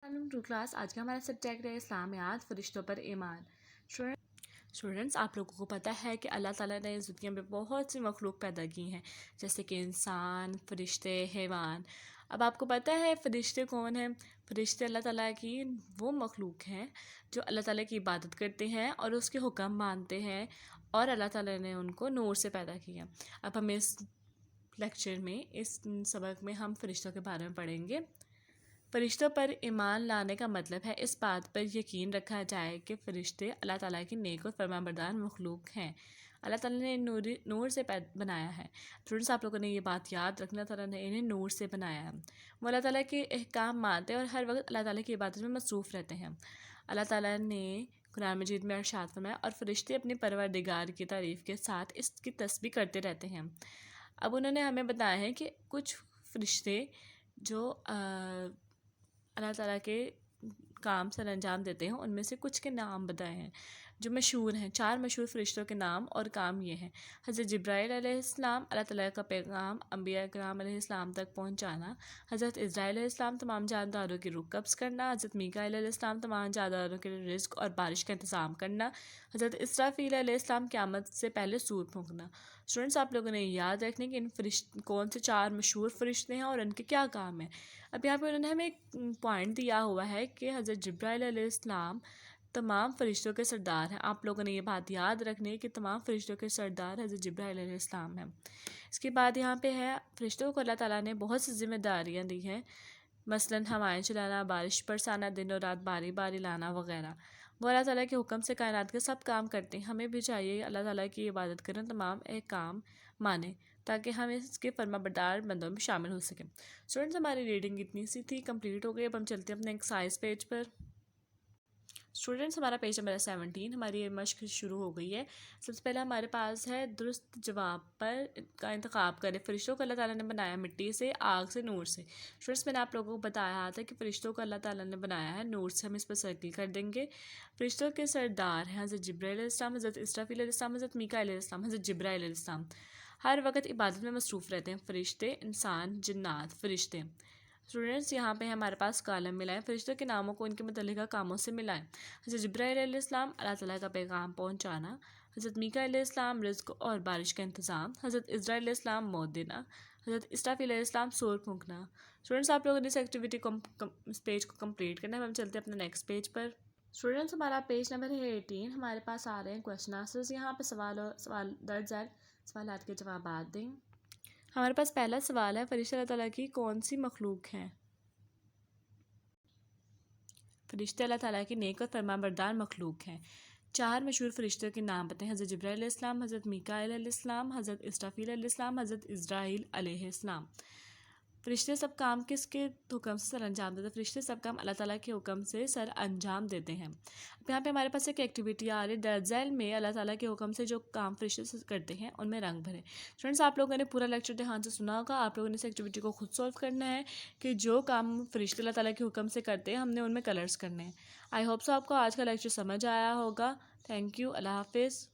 Welcome to class. आज का हमारा सब्जेक्ट है इस्लामियात, फरिश्तों पर ईमान। स्टूडेंट्स, आप लोगों को पता है कि अल्लाह ताला ने इस दुनिया में बहुत सी मखलूक पैदा की हैं, जैसे कि इंसान, फरिश्ते, हैवान। अब आपको पता है फरिश्ते कौन हैं? फरिश्ते अल्लाह ताला की वो मखलूक हैं जो अल्लाह ताला की इबादत करते हैं और उसके हुक्म मानते हैं, और अल्लाह ताला ने उनको नूर से पैदा किया। अब हम इस लेक्चर में, इस सबक में हम फरिश्तों के बारे में पढ़ेंगे। फ़रिश्तों पर ईमान लाने का मतलब है इस बात पर यकीन रखा जाए कि फ़रिश्ते अल्लाह ताला की नेक और फरमाबरदार मखलूक हैं। अल्लाह ताला ने नूर से बनाया है। स्टूडेंट्स, आप लोगों ने ये बात याद रखना, ताला ने इन्हें नूर से बनाया है। वो अल्लाह ताला के अहकाम मानते हैं और हर वक्त अल्लाह ताला की इबादत में मसरूफ़ रहते हैं। अल्लाह ताला ने कुरान मजीद में इरशाद फरमाया, और फ़रिश्ते अपने परवरदिगार की तारीफ़ के साथ इसकी तस्बीह करते रहते हैं। अब उन्होंने हमें बताया है कि कुछ फ़रिश्ते जो अल्लाह ताला के काम सर अंजाम देते हैं, उनमें से कुछ के नाम बताए हैं जो मशहूर हैं। 4 मशहूर फ़रिश्तों के नाम और काम ये हैं। हज़रत जिब्राईल अलैहिस्सलाम, अल्लाह ताला का पैगाम अंबिया किराम अलैहिस्सलाम तक पहुँचाना। हज़रत इज़राईल अलैहिस्सलाम, तमाम जानदारों की रूह कब्ज़ करना। हज़रत मीकाईल अलैहिस्सलाम, तमाम जानदारों के लिए रिज़्क़ और बारिश का इंतज़ाम करना। हज़रत इसराफ़ील अलैहिस्सलाम, क़यामत से पहले सूर फूंकना। स्टूडेंट्स, आप लोगों ने याद रखने कि इन कौन से 4 मशहूर फ़रिश्ते हैं और उनके क्या काम हैं। अब यहाँ पे उन्होंने हमें एक पॉइंट दिया हुआ है कि हज़रत जिब्राईल अलैहिस्सलाम तमाम फ़रिश्तों के सरदार हैं। आप लोगों ने ये बात याद रखनी है कि तमाम फ़रिश्तों के सरदार हज़रत जिब्राईल अलैहिस्सलाम हैं। इसके बाद यहाँ पे है, फ़रिश्तों को अल्लाह ताला ने बहुत सी ज़िम्मेदारियाँ दी हैं, मसलन हवाएं चलाना, बारिश बरसाना, दिन और रात बारी बारी लाना वगैरह। वो अल्लाह ताला के हुक्म से कायनात के सब काम करते हैं। हमें भी चाहिए अल्लाह ताला की इबादत करें, तमाम काम माने, ताकि हम इसके फरमाबरदार बंदों में शामिल हो सकें। स्टूडेंट्स, हमारी रीडिंग इतनी सी थी, कंप्लीट हो गई। अब हम चलते हैं अपने एक्सरसाइज पेज पर। स्टूडेंट्स, हमारा पेज नंबर 17, हमारी ये मश्क शुरू हो गई है। सबसे पहले हमारे पास है दुरुस्त जवाब पर का इंतखाब करें। फ़रिश्तों को अल्लाह ताला ने बनाया मिट्टी से, आग से, नूर से। स्टूडेंट्स, मैंने आप लोगों को बताया था कि फ़रिश्तों को अल्लाह ताला ने बनाया है नूर से। हम इस पर सर्किल कर देंगे। फ़रिश्तों के सरदार हैं हज़रत जिब्राईल अलैहिस्सलाम, हज़रत इसराफ़ील अलैहिस्सलाम, हज़रत मीकाईल अलैहिस्सलाम, हज़रत जिब्राईल अलैहिस्सलाम। हर वक्त इबादत में मसरूफ़ रहते हैं। फ़रिश्ते, इंसान, जिन्नात, फ़रिश्ते। स्टूडेंट्स, यहाँ पे हमारे पास कॉलम मिलाएं। फ़रिश्तों के नामों को उनके मुतल्लिका कामों से मिलाएं। हज़रत जिब्राईल अलैहिस्सलाम, अल्लाह ताला का पैगाम पहुँचाना। हज़रत मीकाईल अलैहिस्सलाम, रिज़्क़ और बारिश का इंतज़ाम। हज़रत इज़राईल अलैहिस्सलाम, मौत देना। हज़रत इसराफ़ील अलैहिस्सलाम, सूर फूंकना। स्टूडेंट्स, आप लोगों ने इस एक्टिविटी को इस पेज को कंप्लीट करना है। हम चलते हैं अपने नेक्स्ट पेज पर। स्टूडेंट्स, हमारा पेज नंबर है 18। हमारे पास आ रहे हैं क्वेश्चन आंसर्स। यहाँ पर सवाल दर्ज है, सवालात के जवाब दें। हमारे पास पहला सवाल है, फ़रिश्ते अल्लाह ताला की कौन सी मखलूक हैं? फ़रिश्ते अल्लाह ताला की नेक और फरमाबरदार मखलूक हैं। 4 मशहूर फ़रिश्तों के नाम बताएं। हज़रत जिब्राईल अलैहिस्सलाम, हज़रत मीकाईल अलैहिस्सलाम, हज़रत इसराफ़ील अलैहिस्सलाम, हज़रत इज़राईल अलैहिस्सलाम। फ़रिश्ते सब काम किसके हुक्म से सर अंजाम देते हैं? फ़रिश्ते सब काम अल्लाह ताला के हुक्म से सर अंजाम देते हैं। अब यहाँ पे हमारे पास एक एक्टिविटी आ रही है, दर्ज में अल्लाह ताला के हुक्म से जो काम फ़रिश्ते करते हैं उनमें रंग भरें। स्टूडेंट्स, आप लोगों ने पूरा लेक्चर ध्यान से सुना होगा। आप लोगों ने इस एक्टिविटी को खुद सॉल्व करना है कि जो काम फ़रिश्ते अल्लाह ताला के हुक्म से करते हैं, हमने उनमें कलर्स करने हैं। आई होप सो आपको आज का लेक्चर समझ आया होगा। Thank you. अल्लाह हाफिज़।